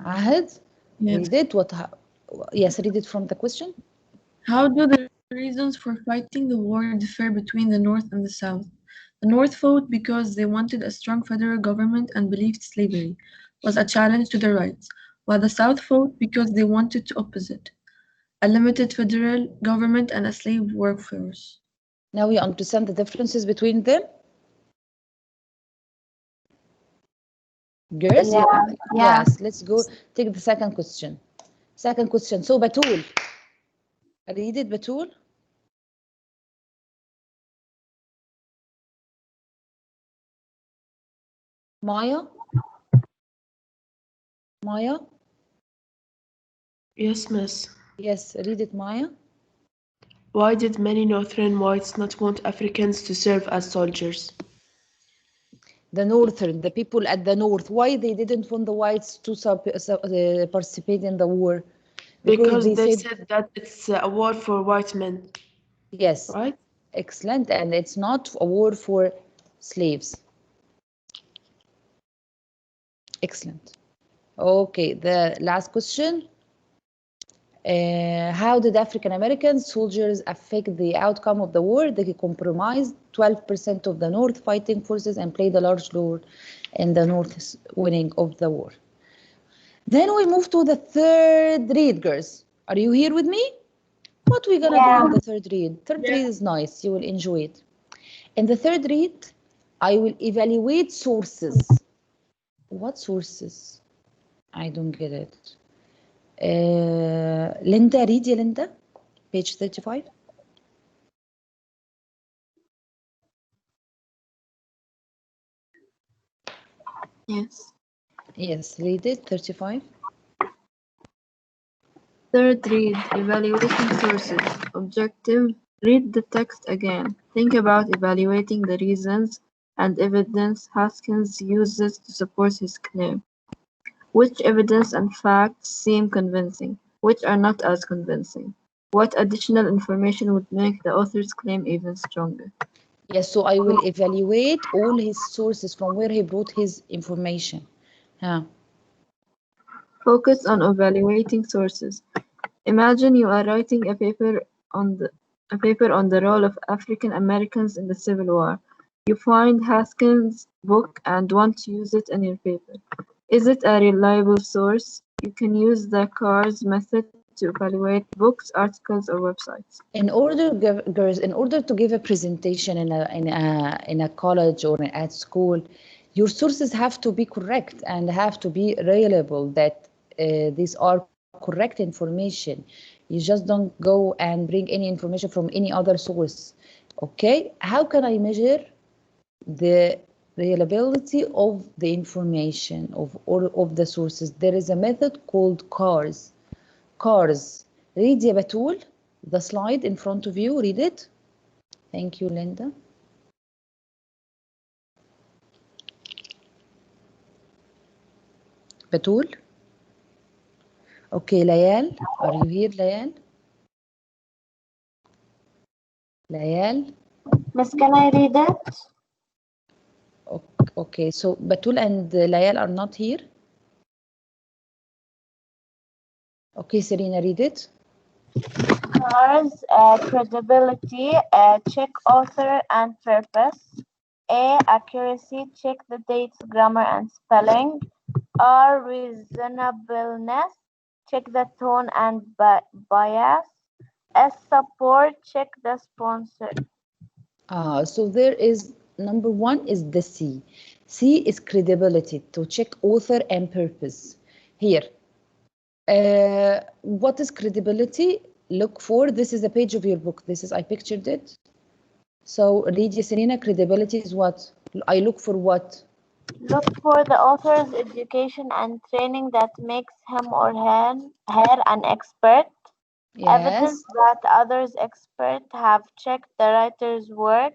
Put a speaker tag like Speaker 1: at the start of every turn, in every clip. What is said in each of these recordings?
Speaker 1: Ahad,
Speaker 2: Yes.
Speaker 1: read it. Yes, read it from the question.
Speaker 2: How do the reasons for fighting the war differ between the North and the South? The North fought because they wanted a strong federal government and believed slavery was a challenge to their rights, while the South fought because they wanted the opposite, a limited federal government and a slave workforce.
Speaker 1: Now you understand the differences between them? Girls,
Speaker 3: Yeah, yeah.
Speaker 1: yes, let's go take the second question. Second question. So Batul, read it, Batul. Maya? Maya?
Speaker 4: Yes, miss.
Speaker 1: Yes, read it, Maya.
Speaker 4: Why did many northern whites not want Africans to serve as soldiers?
Speaker 1: The northern, the people at the north, why they didn't want the whites to participate in the war? Because
Speaker 4: Because
Speaker 1: they
Speaker 4: they
Speaker 1: said,
Speaker 4: said that it's a war for white men,
Speaker 1: yes,
Speaker 4: right?
Speaker 1: excellent, and it's not a war for slaves. Excellent. Okay, the last question. How did African American soldiers affect the outcome of the war? They compromised 12% of the North fighting forces and played a large role in the North's winning of the war. Then we move to the third read, girls. Are you here with me? What we gonna do in the third read? Third read is nice. You will enjoy it. In the third read, I will evaluate sources. What sources? I don't get it. Linda, read ya Linda, page 35.
Speaker 2: Yes.
Speaker 1: Yes, read it, 35.
Speaker 2: Third read, evaluating sources. Objective, read the text again. Think about evaluating the reasons and evidence Haskins uses to support his claim. Which evidence and facts seem convincing? Which are not as convincing? What additional information would make the author's claim even stronger?
Speaker 1: Yes, so I will evaluate all his sources from where he brought his information. Huh.
Speaker 2: Focus on evaluating sources. Imagine you are writing a paper on the role of African Americans in the Civil War. You find Haskins' book and want to use it in your paper. Is it a reliable source? You can use the CARS method to evaluate books, articles, or websites.
Speaker 1: Girls, in order to give a presentation in a college or at school, your sources have to be correct and have to be reliable. That these are correct information. You just don't go and bring any information from any other source. Okay, how can I measure the reliability of the information of all of the sources? There is a method called CARS. CARS. Read يا بتول the slide in front of you. Read it. Thank you, Linda. بتول. Okay, Layal. Are you here, Layal? Layal.
Speaker 3: Miss, can I read it?
Speaker 1: Okay, so Batul and Layal are not here. Okay, Serena, read it.
Speaker 3: Cars, credibility, check author and purpose. A, accuracy, check the dates, grammar, and spelling. R, reasonableness, check the tone and bias. S, support, check the sponsor.
Speaker 1: So there is number one is the C. C is credibility, to check author and purpose. Here, what is credibility? Look for, this is a page of your book. This is, I pictured it. So read Serena, credibility is what? I look for what?
Speaker 3: Look for the author's education and training that makes him or her an expert. Evidence
Speaker 1: Yes.
Speaker 3: that others experts have checked the writer's work.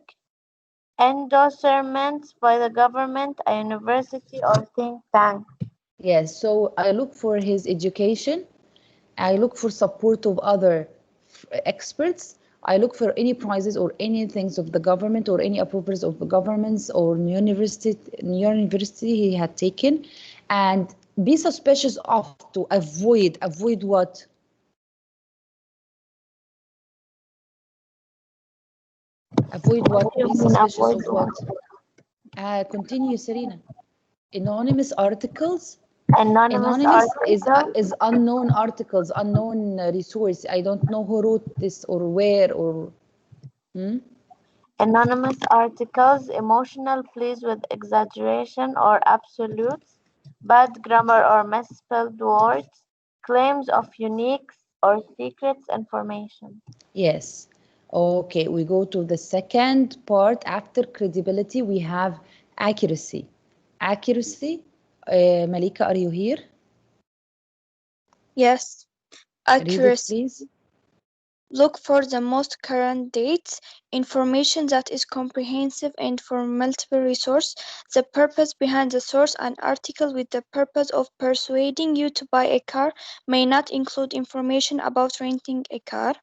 Speaker 3: Endorsements by the government, a university, or think tank.
Speaker 1: Yes, so I look for his education. I look for support of other experts. I look for any prizes or any things of the government or any approvals of the governments or university he had taken. And be suspicious of, to avoid what? Avoid what?
Speaker 3: You
Speaker 1: Be
Speaker 3: mean
Speaker 1: suspicious
Speaker 3: avoid
Speaker 1: of what? Continue, Serena. Anonymous articles.
Speaker 3: anonymous
Speaker 1: Anonymous
Speaker 3: articles?
Speaker 1: is unknown articles, unknown resource. I don't know who wrote this or where or.
Speaker 3: Anonymous articles, emotional pleas with exaggeration or absolutes, bad grammar or misspelled words, claims of unique or secret information.
Speaker 1: Yes. Okay, we go to the second part. After credibility, we have accuracy. Accuracy. Malika, are you here?
Speaker 5: Yes.
Speaker 1: Read it,
Speaker 5: Accuracy.
Speaker 1: please.
Speaker 5: Look for the most current dates, information that is comprehensive and from multiple resources, the purpose behind the source. An article with the purpose of persuading you to buy a car may not include information about renting a car.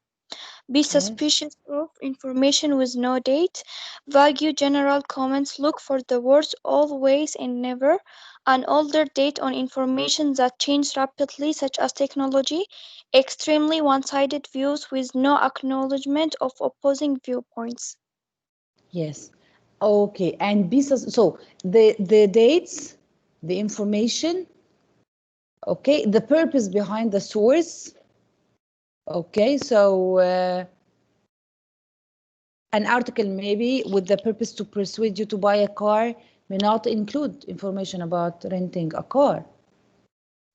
Speaker 5: Be
Speaker 1: Yes.
Speaker 5: suspicious of information with no date. Vague general comments. Look for the words always and never. An older date on information that changes rapidly, such as technology. Extremely one-sided views with no acknowledgement of opposing viewpoints.
Speaker 1: Yes. Okay, and so the dates, the information, okay, the purpose behind the source. Okay, so an article maybe with the purpose to persuade you to buy a car may not include information about renting a car.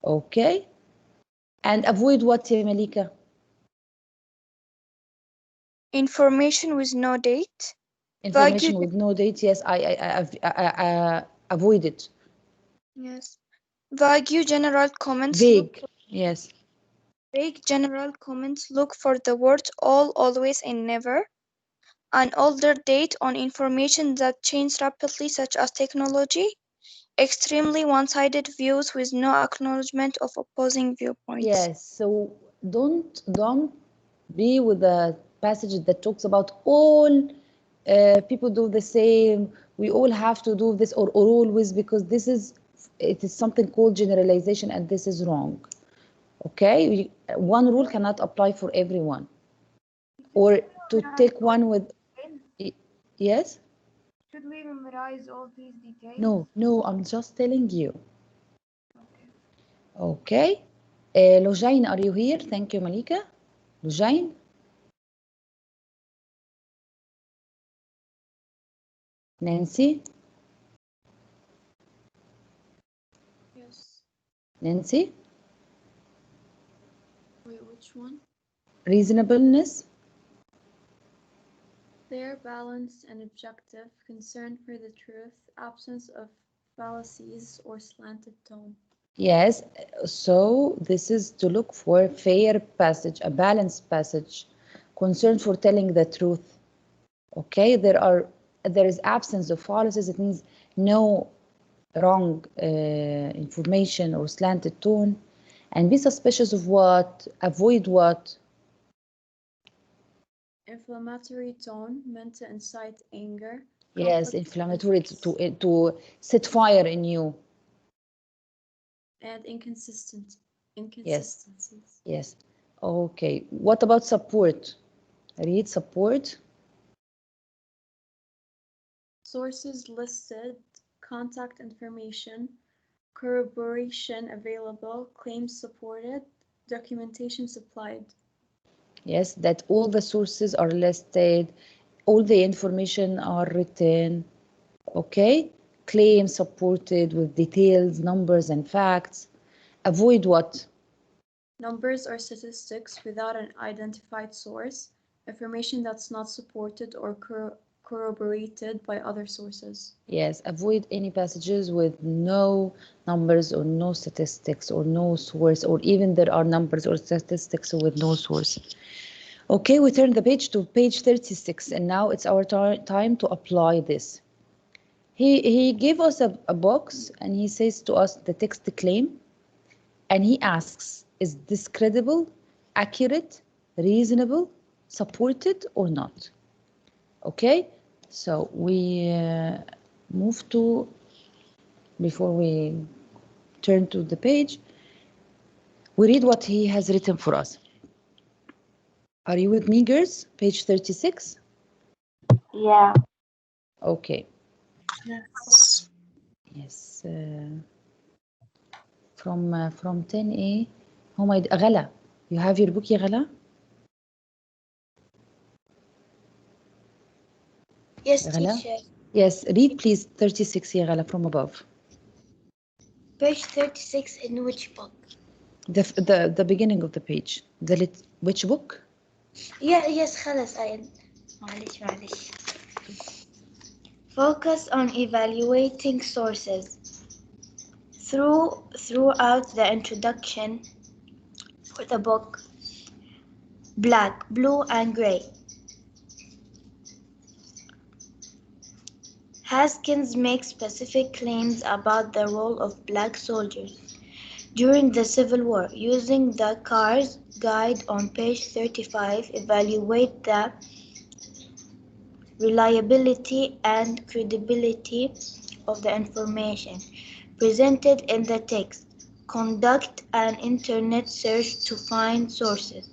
Speaker 1: Okay, and avoid what, Malika?
Speaker 5: Information with no date.
Speaker 1: Information
Speaker 5: Vague,
Speaker 1: with no date. Yes, I avoid it.
Speaker 5: yes. Vague general comments.
Speaker 1: Vague. Yes.
Speaker 5: Vague general comments. Look for the words all, always, and never. An older date on information that changes rapidly, such as technology. Extremely one-sided views with no acknowledgement of opposing viewpoints.
Speaker 1: Yes. So don't be with a passage that talks about all people do the same. We all have to do this or always, because it is something called generalization, and this is wrong. Okay, one rule cannot apply for everyone. Or to take one with, yes?
Speaker 6: Should we memorize all these details?
Speaker 1: No, I'm just telling you. Okay. Lojain, are you here? Thank you, Malika. Lojain? Nancy?
Speaker 4: Yes.
Speaker 1: Nancy?
Speaker 4: Wait, which one?
Speaker 1: Reasonableness?
Speaker 4: Fair, balanced, and objective, concern for the truth, absence of fallacies or slanted tone.
Speaker 1: Yes, so this is to look for a fair passage, a balanced passage, concern for telling the truth. Okay, there is absence of fallacies. It means no wrong information or slanted tone. And be suspicious of what? Avoid what?
Speaker 4: Inflammatory tone meant to incite anger.
Speaker 1: Yes, inflammatory to set fire in you.
Speaker 4: And inconsistencies.
Speaker 1: Yes. Okay. What about support? Read support.
Speaker 4: Sources listed, contact information, corroboration available, claims supported, documentation supplied.
Speaker 1: Yes, that all the sources are listed, all the information are written. Okay. Claims supported with details, numbers, and facts. Avoid what?
Speaker 4: Numbers or statistics without an identified source, information that's not supported or corroborated by other sources.
Speaker 1: Yes, avoid any passages with no numbers or no statistics or no source, or even there are numbers or statistics with no source. Okay, we turn the page to page 36, and now it's our time to apply this. He gave us a box, and he says to us the text claim, and he asks, is this credible, accurate, reasonable, supported, or not? Okay, so we move to, before we turn to the page. We read what he has written for us. Are you with me, girls? Page 36?
Speaker 3: Yeah.
Speaker 1: Okay.
Speaker 5: Yes.
Speaker 1: Yes. From 10A. Oh my, Ghala, you have your book, ya Ghala?
Speaker 5: Yes,
Speaker 1: Ghala?
Speaker 5: teacher.
Speaker 1: Yes, read please 36, ya Ghala, from above.
Speaker 5: Page 36 in which book?
Speaker 1: The beginning of the page. Which book?
Speaker 5: Yes, خلاص معلش. Focus on evaluating sources. Throughout the introduction for the book, Black, Blue and Gray, Haskins makes specific claims about the role of black soldiers during the Civil War. Using the Carr's Guide on page 35, evaluate the reliability and credibility of the information presented in the text. Conduct an internet search to find sources.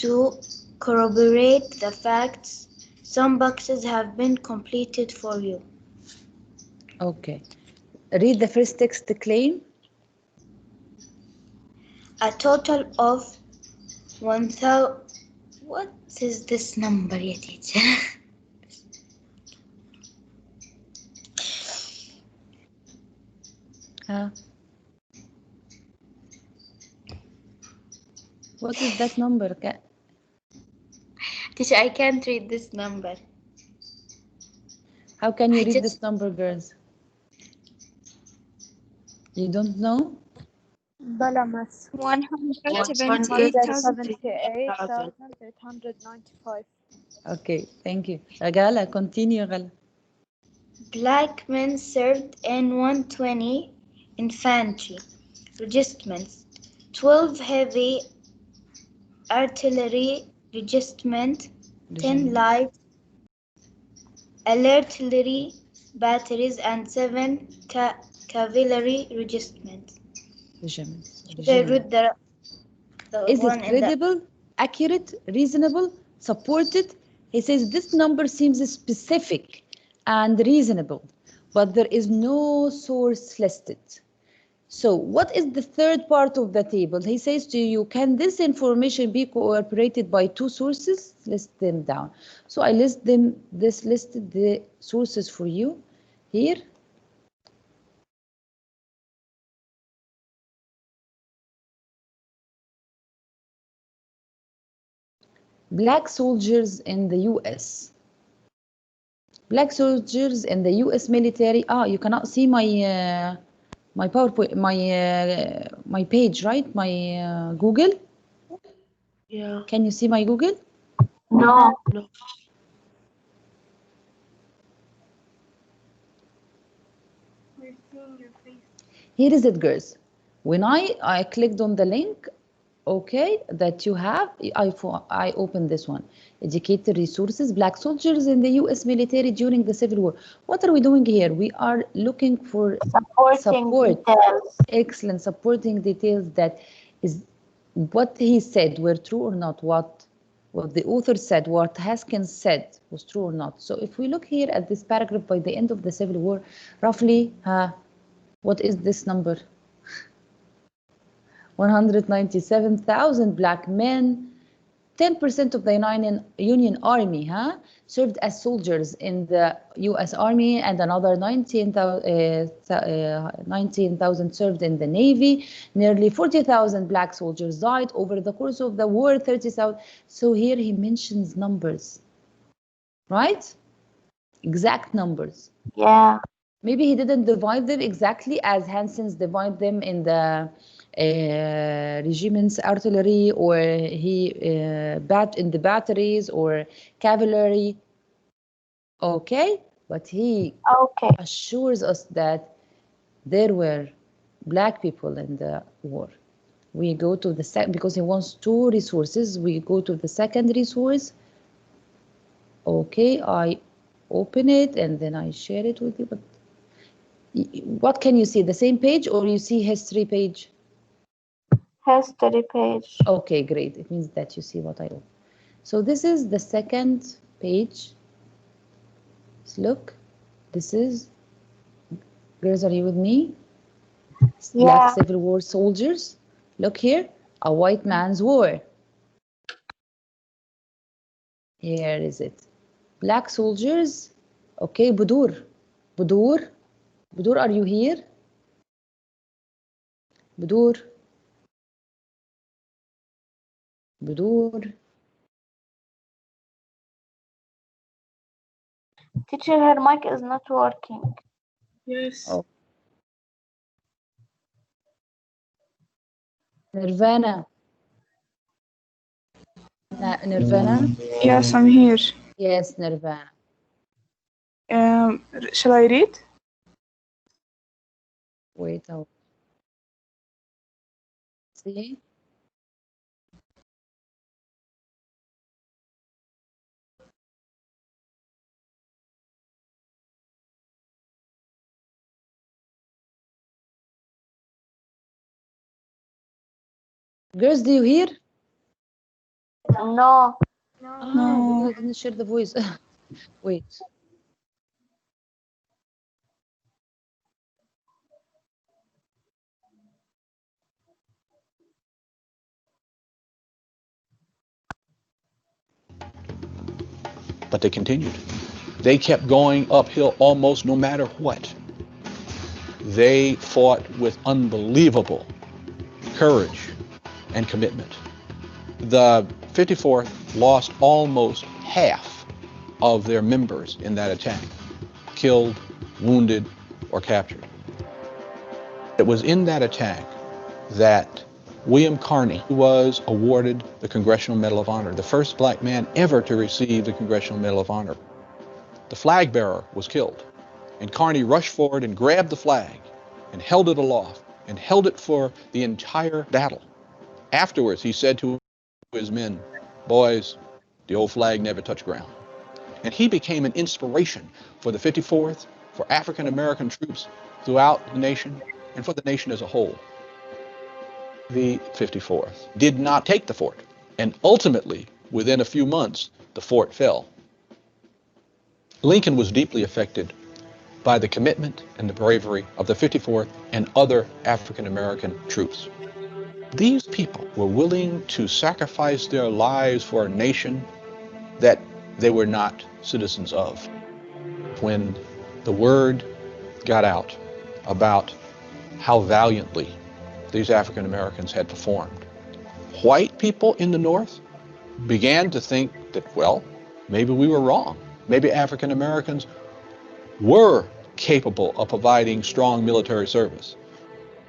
Speaker 5: To corroborate the facts, some boxes have been completed for you.
Speaker 1: Okay. Read the first text claim.
Speaker 5: A total of 1,000. What is this number, ya teacher?
Speaker 1: What is that number?
Speaker 5: Teacher, I can't read this number.
Speaker 1: How can you read this number, girls? You don't know?
Speaker 6: بلا مس
Speaker 5: 178,895.
Speaker 1: Okay, thank you. Gala, continue, Gala.
Speaker 5: Black men served in 120 infantry regiments, 12 heavy artillery regiments, 10 light artillery batteries, and 7 cavalry regiments. They read the
Speaker 1: Is
Speaker 5: one
Speaker 1: it
Speaker 5: in the
Speaker 1: credible, accurate, reasonable, supported? He says this number seems specific and reasonable, but there is no source listed. So what is the third part of the table? He says to you, can this information be corroborated by two sources? List them down. So I listed the sources for you here. Black soldiers in the US. Black soldiers in the US military. You cannot see my my PowerPoint, my page, right? My Google.
Speaker 5: yeah.
Speaker 1: Can you see my Google?
Speaker 3: No.
Speaker 6: we're seeing your face.
Speaker 1: Here is it, girls. When I clicked on the link, okay, that you have, I opened this one. Educated resources, black soldiers in the US military during the Civil War. What are we doing here? We are looking for
Speaker 3: Supporting details.
Speaker 1: Excellent supporting details that is what he said were true or not, what the author said, what Haskins said was true or not. So if we look here at this paragraph, by the end of the Civil War, roughly, what is this number? 197,000 black men, 10% of the Union Army served as soldiers in the US Army, and another 19,000 served in the Navy. Nearly 40,000 black soldiers died over the course of the war, 30,000. So here he mentions numbers, right? Exact numbers.
Speaker 3: Yeah.
Speaker 1: Maybe he didn't divide them exactly as Hanson's divide them in the regiments, artillery, or he in the batteries or cavalry. Okay, but he assures us that there were black people in the war. We go to the second, because he wants two resources. We go to the second resource. Okay, I open it and then I share it with you. But What can you see? The same page or you see history page?
Speaker 3: History page.
Speaker 1: Okay, great. It means that you see what I wrote. So this is the second page. Let's look. This is, girls, are you with me? Black
Speaker 3: Yeah.
Speaker 1: Civil War soldiers. Look here, a white man's war. Here is it. Black soldiers. Okay, Budur. Budur. Budur, are you here? Budur. Budur.
Speaker 3: Teacher, her mic is not working.
Speaker 6: Yes.
Speaker 1: Oh. Nirvana. Nirvana?
Speaker 7: Yes, I'm here.
Speaker 1: Yes, Nirvana.
Speaker 7: Shall I read?
Speaker 1: Wait, I'll see. Girls, do you hear?
Speaker 3: No.
Speaker 1: Because I didn't share the voice. Wait.
Speaker 8: But they continued. They kept going uphill almost no matter what. They fought with unbelievable courage and commitment. The 54th lost almost half of their members in that attack, killed, wounded, or captured. It was in that attack that William Carney was awarded the Congressional Medal of Honor, the first black man ever to receive the Congressional Medal of Honor. The flag bearer was killed, and Carney rushed forward and grabbed the flag and held it aloft and held it for the entire battle. Afterwards, he said to his men, "Boys, the old flag never touched ground." And he became an inspiration for the 54th, for African American troops throughout the nation, and for the nation as a whole. The 54th did not take the fort, and ultimately, within a few months, the fort fell. Lincoln was deeply affected by the commitment and the bravery of the 54th and other African American troops. These people were willing to sacrifice their lives for a nation that they were not citizens of. When the word got out about how valiantly these African Americans had performed, white people in the North began to think that, well, maybe we were wrong. Maybe African Americans were capable of providing strong military service.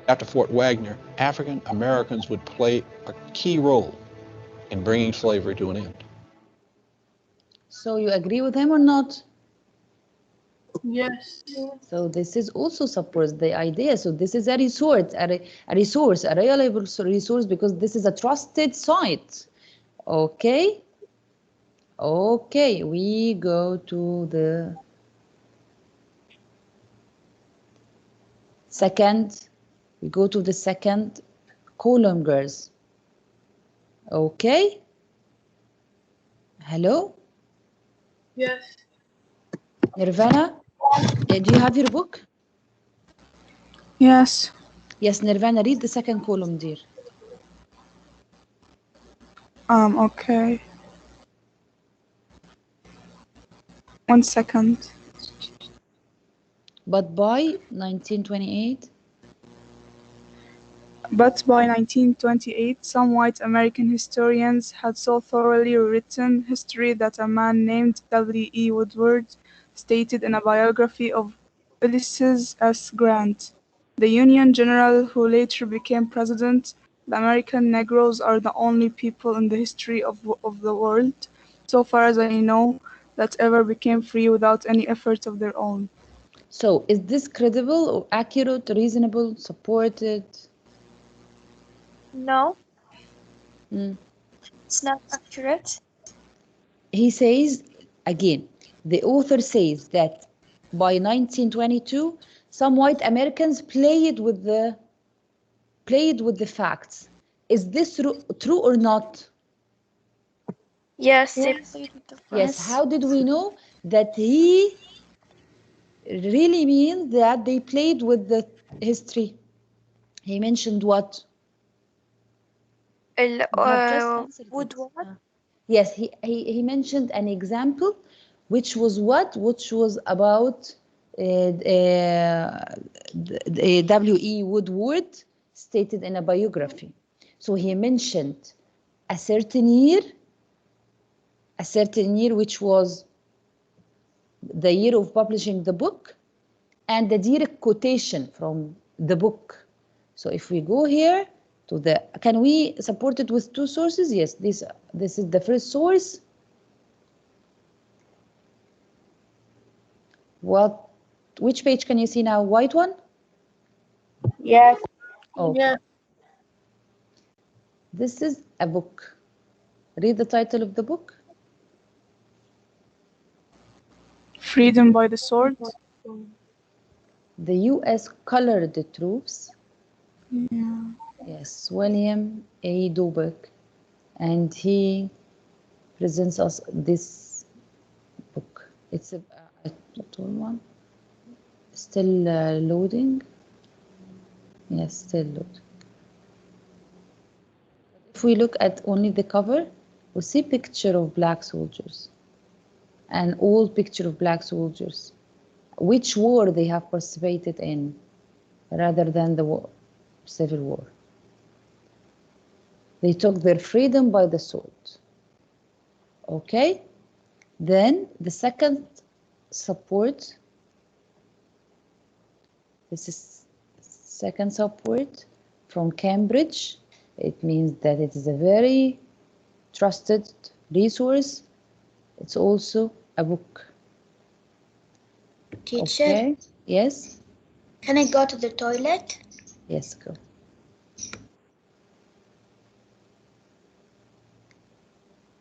Speaker 8: After Fort Wagner, African Americans would play a key role in bringing slavery to an end.
Speaker 1: So you agree with him or not?
Speaker 6: Yes.
Speaker 1: So this is also supports the idea. So this is a resource, a reliable resource, because this is a trusted site. Okay. Okay, we go to the second. We go to the second column, girls. Okay. Hello?
Speaker 6: Yes.
Speaker 1: Nirvana, do you have your book?
Speaker 7: Yes.
Speaker 1: Yes, Nirvana, read the second column, dear.
Speaker 7: Okay. 1 second.
Speaker 1: But by 1928,
Speaker 7: But by 1928, some white American historians had so thoroughly rewritten history that a man named W. E. Woodward stated in a biography of Ulysses S. Grant, the Union general who later became president, "The American Negroes are the only people in the history of the world, so far as I know, that ever became free without any effort of their own."
Speaker 1: so is this credible or accurate, reasonable, supported?
Speaker 5: No,
Speaker 1: Mm.
Speaker 5: it's not accurate.
Speaker 1: He says, again, the author says that by 1922, Some white Americans played with the facts. Is this true or not?
Speaker 5: Yes, they
Speaker 3: Yes.
Speaker 5: played with the
Speaker 1: Yes.
Speaker 5: facts.
Speaker 1: How did we know that he really means that they played with the history? He mentioned what? You have just answered
Speaker 5: Would
Speaker 1: it.
Speaker 5: what?
Speaker 1: Yes, he mentioned an example, which was what? Which was about W.E. Woodward stated in a biography. So he mentioned a certain year which was the year of publishing the book, and the direct quotation from the book. So if we go here to the, can we support it with two sources? Yes, this is the first source. Which page can you see now? White one?
Speaker 3: Yes.
Speaker 1: Okay.
Speaker 6: Yeah.
Speaker 1: This is a book. Read the title of the book.
Speaker 7: Freedom by the Sword.
Speaker 1: The U.S. colored the troops.
Speaker 7: Yeah.
Speaker 1: Yes, William A. Dubuck. And he presents us this book. It's a tall one. Still loading. Yes, still loading. If we look at only the cover, we see picture of black soldiers. An old picture of black soldiers. Which war they have participated in, rather than the Civil War. They took their freedom by the sword. Okay? Then the second support, this is second support from Cambridge. It means that it is a very trusted resource. It's also a book.
Speaker 9: Teacher,
Speaker 1: okay? Yes?
Speaker 9: can I go to the toilet?
Speaker 1: Yes, go.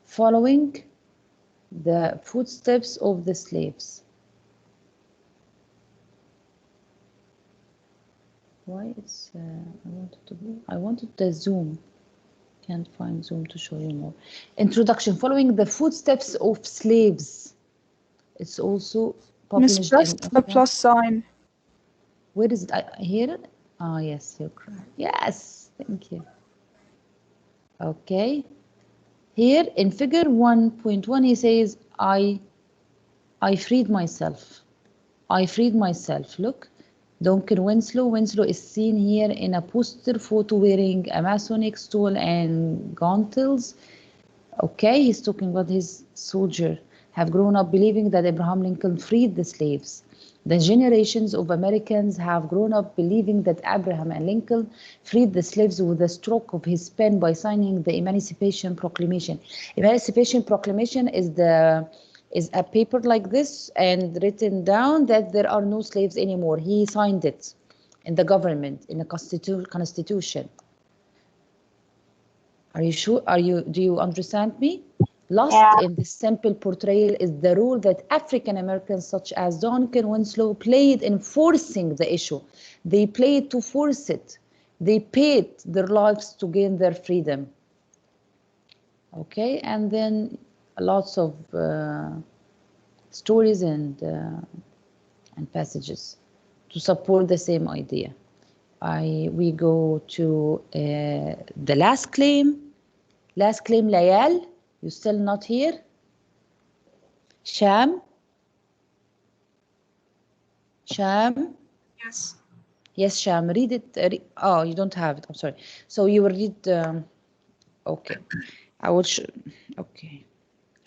Speaker 1: Following the footsteps of the slaves. Why it's I wanted the zoom. Can't find zoom to show you more. Introduction. Following the footsteps of slaves. It's also published
Speaker 7: Mispressed the plus sign.
Speaker 1: Where is it? Here? Ah, yes, you're correct. Yes, thank you. Okay. Here in figure 1.1, he says, I freed myself. I freed myself. Look, Duncan Winslow. Winslow is seen here in a poster photo wearing a Masonic stole and gauntles. Okay, he's talking about his soldier have grown up believing that Abraham Lincoln freed the slaves. The generations of Americans have grown up believing that Abraham and Lincoln freed the slaves with a stroke of his pen by signing the Emancipation Proclamation. Emancipation Proclamation is a paper like this and written down that there are no slaves anymore. He signed it in the government, in the constitution. Are you sure? Do you understand me? Lost in this simple portrayal is the role that African Americans such as Duncan Winslow played in forcing the issue. They played to force it. They paid their lives to gain their freedom. Okay, and then lots of stories and passages to support the same idea. We go to the last claim. Last claim, Layal. You still not here? Sham? Sham?
Speaker 6: Yes.
Speaker 1: Yes, Sham. Read it. Oh, you don't have it. I'm sorry. So you will read. Okay. I will. Okay.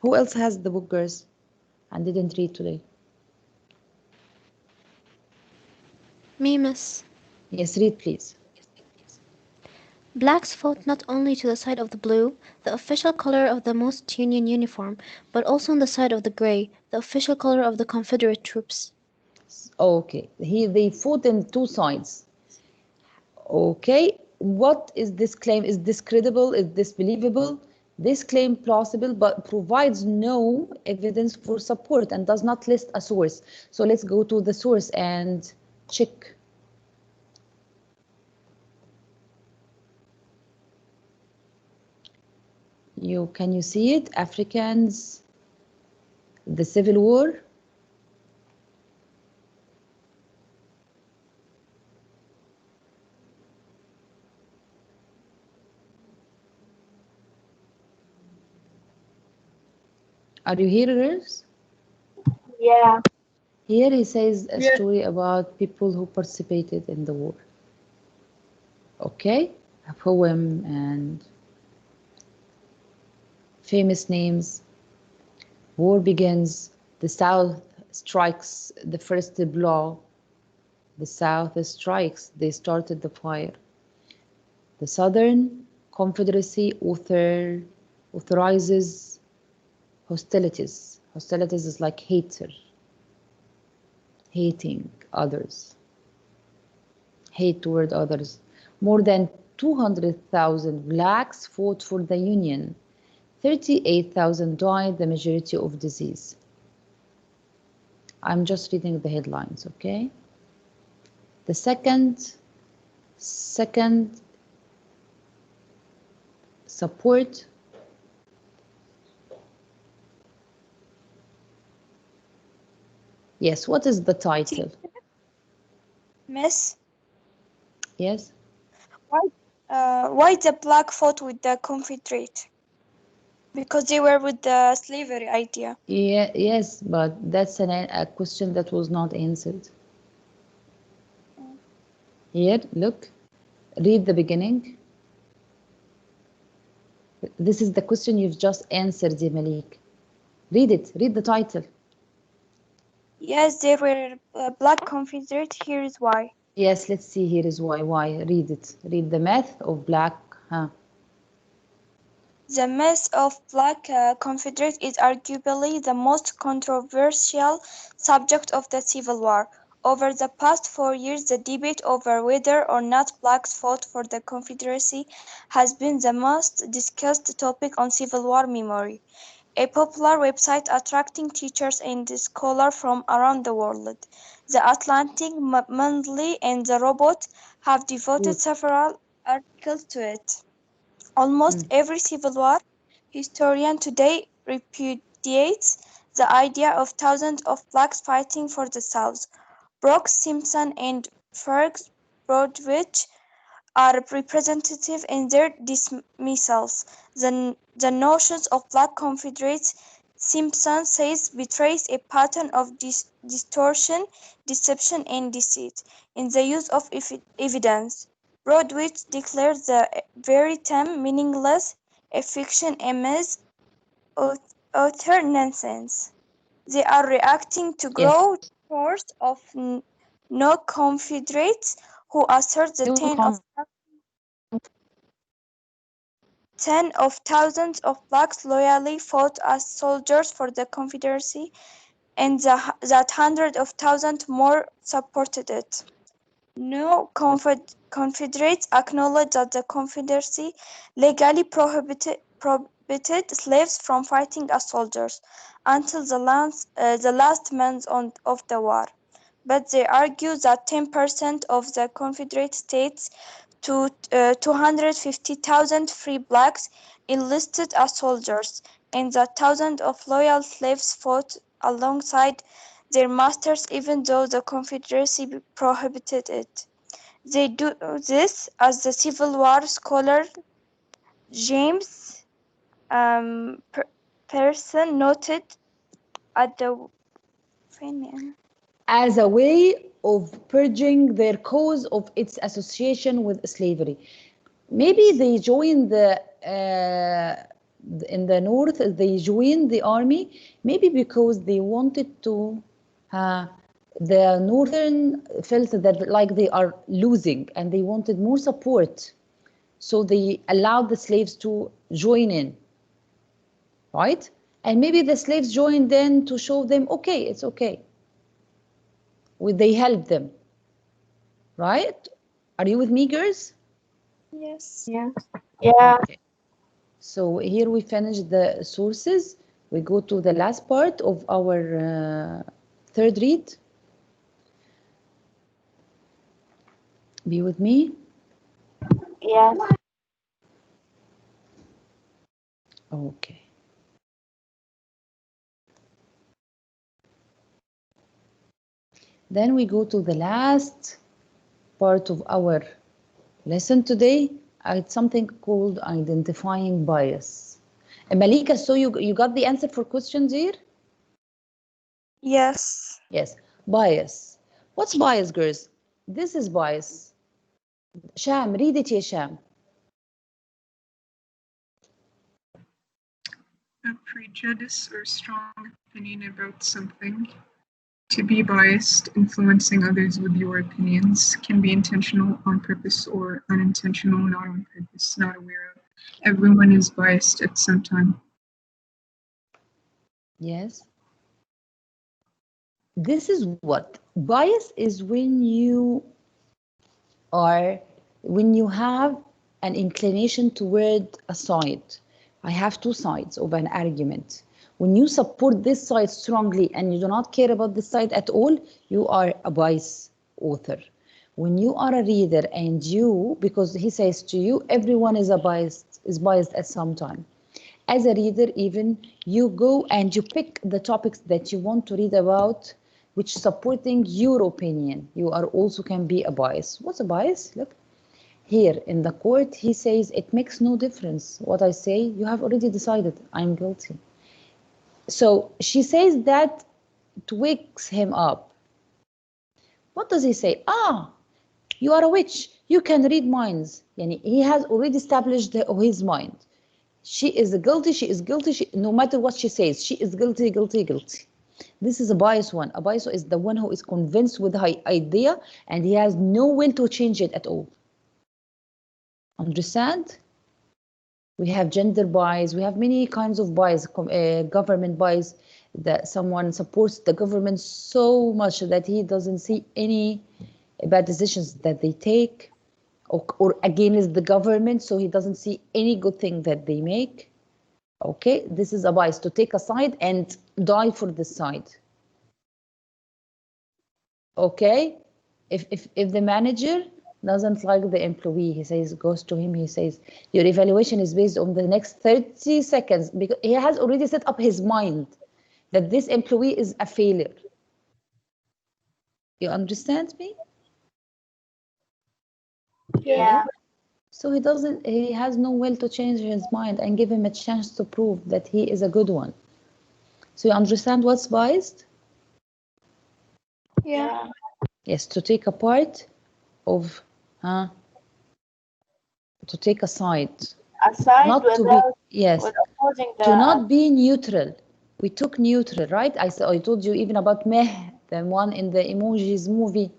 Speaker 1: Who else has the book, girls? And didn't read today?
Speaker 10: Me, miss.
Speaker 1: Yes, read, please.
Speaker 10: Blacks fought not only to the side of the blue, the official color of the most Union uniform, but also on the side of the gray, the official color of the Confederate troops.
Speaker 1: Okay. They fought in two sides. Okay. What is this claim? Is this credible? Is this believable? This claim plausible, but provides no evidence for support and does not list a source. So let's go to the source and Check. Can you see it? Africans, the Civil War. Are you here, girls?
Speaker 3: Yeah.
Speaker 1: Here he says a
Speaker 6: Yes.
Speaker 1: story about people who participated in the war. Okay? A poem and famous names. War begins. The South strikes the first blow. The South strikes. They started the fire. The Southern Confederacy authorizes hostilities. Hostilities is like hating others, hate toward others. More than 200,000 blacks fought for the Union. 38,000 died, the majority of disease. I'm just reading the headlines, okay? The second support. Yes, what is the title?
Speaker 5: Miss,
Speaker 1: Yes?
Speaker 5: why the black fought with the Confederate? Because they were with the slavery idea.
Speaker 1: Yeah, yes, but that's a question that was not answered. Here, look, read the beginning. This is the question you've just answered, Malik. Read it, read the title.
Speaker 5: Yes, there were black Confederate. Here is why.
Speaker 1: Yes, let's see, here is why. Read it. Read the myth of black,
Speaker 5: The myth of black Confederate is arguably the most controversial subject of the Civil War. Over the past 4 years, the debate over whether or not blacks fought for the Confederacy has been the most discussed topic on Civil War memory, a popular website attracting teachers and scholars from around the world. The Atlantic Monthly and The Robot have devoted several articles to it. Almost every Civil War historian today repudiates the idea of thousands of blacks fighting for the South. Brooks, Simpson, and Fergus Brodwich are representative in their dismissals. The notions of black Confederates, Simpson says, betrays a pattern of distortion, deception, and deceit in the use of evidence. Brodwich declares the very term meaningless, a fiction, a myth, utter nonsense. They are reacting to growing reports of no Confederates who assert the tens of thousands of blacks loyally fought as soldiers for the Confederacy, and that hundreds of thousands more supported it. No Confederates acknowledged that the Confederacy legally prohibited slaves from fighting as soldiers until the last months of the war. But they argue that 10% of the Confederate states to 250,000 free blacks enlisted as soldiers, and that thousands of loyal slaves fought alongside their masters even though the Confederacy prohibited it. They do this, as the Civil War scholar James Pearson noted, at the
Speaker 1: as a way of purging their cause of its association with slavery. Maybe they joined in the north, they joined the army, maybe because they wanted to, the northern felt that like they are losing and they wanted more support. So they allowed the slaves to join in, right? And maybe the slaves joined in to show them, okay, it's okay. They help them, right? Are you with me, girls?
Speaker 5: Yes.
Speaker 2: Yes.
Speaker 3: Yeah.
Speaker 1: Okay. So here we finish the sources. We go to the last part of our third read. Be with me?
Speaker 3: Yes.
Speaker 1: Okay. Then we go to the last part of our lesson today. It's something called identifying bias. Malika, so you got the answer for questions here?
Speaker 5: Yes.
Speaker 1: Yes, bias. What's bias, girls? This is bias. Sham, read it, ya Sham.
Speaker 11: A prejudice or strong opinion about something. To be biased, influencing others with your opinions, can be intentional on purpose or unintentional, not on purpose, not aware of. Everyone is biased at some time.
Speaker 1: Yes. This is what? Bias is when you have an inclination toward a side. I have two sides of an argument. When you support this side strongly and you do not care about this side at all, you are a bias author. When you are a reader and because he says to you, everyone is biased at some time. As a reader, even you go and you pick the topics that you want to read about, which supporting your opinion. You are also can be a bias. What's a bias? Look. Here in the court, he says it makes no difference what I say. You have already decided I'm guilty. So she says that it wakes him up. What does he say? You are a witch. You can read minds. Yani he has already established his mind. She is guilty. She is guilty. No matter what she says, she is guilty, guilty, guilty. This is a bias one. A bias is the one who is convinced with the idea and he has no will to change it at all. Understand? We have gender bias. We have many kinds of bias, government bias, that someone supports the government so much that he doesn't see any bad decisions that they take, or against the government, so he doesn't see any good thing that they make. Okay, this is a bias, to take a side and die for this side. Okay, if the manager doesn't like the employee, goes to him, he says, your evaluation is based on the next 30 seconds, because he has already set up his mind that this employee is a failure. You understand me?
Speaker 3: Yeah.
Speaker 1: So he has no will to change his mind and give him a chance to prove that he is a good one. So you understand what's biased?
Speaker 5: Yeah.
Speaker 1: Yes, to take a part of, to take a side.
Speaker 3: A side
Speaker 1: not
Speaker 3: without,
Speaker 1: to be, yes,
Speaker 3: with opposing the
Speaker 1: to not be neutral. We took neutral, right? I told you even about meh, the one in the emojis movie.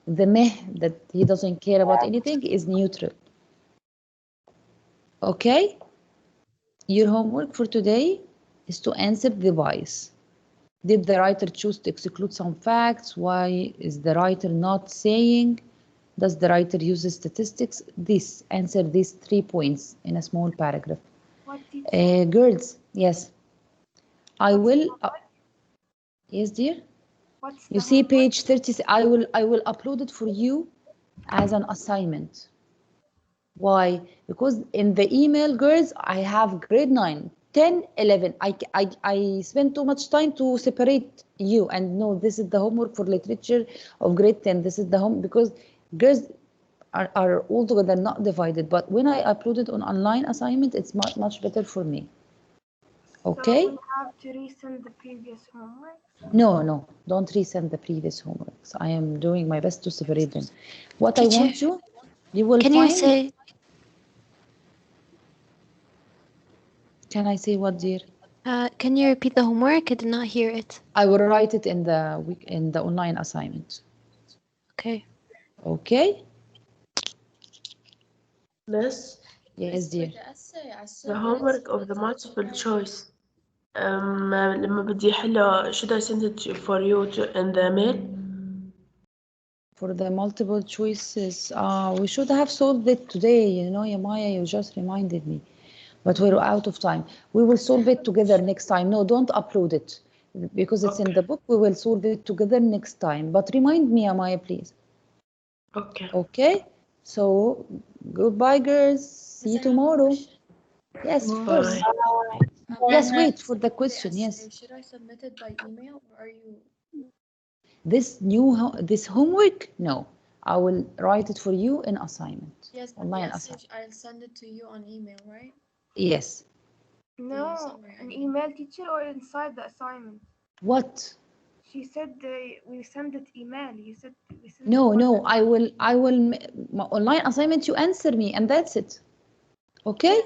Speaker 1: The meh, that he doesn't care about anything, is neutral. Okay? Your homework for today is to answer the bias. Did the writer choose to exclude some facts? Why is the writer not saying? Does the writer use statistics? Answer these 3 points in a small paragraph. Girls, yes. I will. Yes, dear. You see page 30. I will upload it for you as an assignment. Why? Because in the email, girls, I have grade 9, 10, 11. I spend too much time to separate you, and no, this is the homework for literature of grade 10. This is the home, because girls are all together, not divided. But when I upload it on online assignment, it's much better for me. Okay?
Speaker 12: So we have to resend the previous homework?
Speaker 1: No, don't resend the previous homeworks. I am doing my best to separate them. What
Speaker 10: Teacher,
Speaker 1: I want you will
Speaker 10: can
Speaker 1: find.
Speaker 10: you say?
Speaker 1: Can I say what, dear?
Speaker 10: Can you repeat the homework? I did not hear it.
Speaker 1: I will write it in the online assignment.
Speaker 10: Okay.
Speaker 1: Okay.
Speaker 6: Miss,
Speaker 1: Yes, dear.
Speaker 6: the homework of the multiple choice. لما بدي حلها, should I send it for you in the mail?
Speaker 1: For the multiple choices, we should have solved it today. You know, Yamaya, you just reminded me. But we're out of time. We will solve it together next time. No, don't upload it, because it's in the book. We will solve it together next time. But remind me, Yamaya, please.
Speaker 6: Okay.
Speaker 1: Okay, so goodbye, girls. See you tomorrow. Yes, of course.
Speaker 6: Bye.
Speaker 1: Yes, wait for the question. Yes.
Speaker 4: Should I submit it by email or are you?
Speaker 1: This homework? No, I will write it for you in assignment.
Speaker 4: Yes, but the
Speaker 1: Online
Speaker 4: message
Speaker 1: assignment.
Speaker 4: I'll send it to you on email, right?
Speaker 1: Yes.
Speaker 12: No, an email teacher or inside the assignment.
Speaker 1: What?
Speaker 12: She said we send it email. You said we send
Speaker 1: No,
Speaker 12: it
Speaker 1: no. I will. My online assignment. You answer me, and that's it. Okay.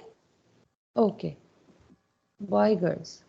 Speaker 1: Okay. Bye, girls.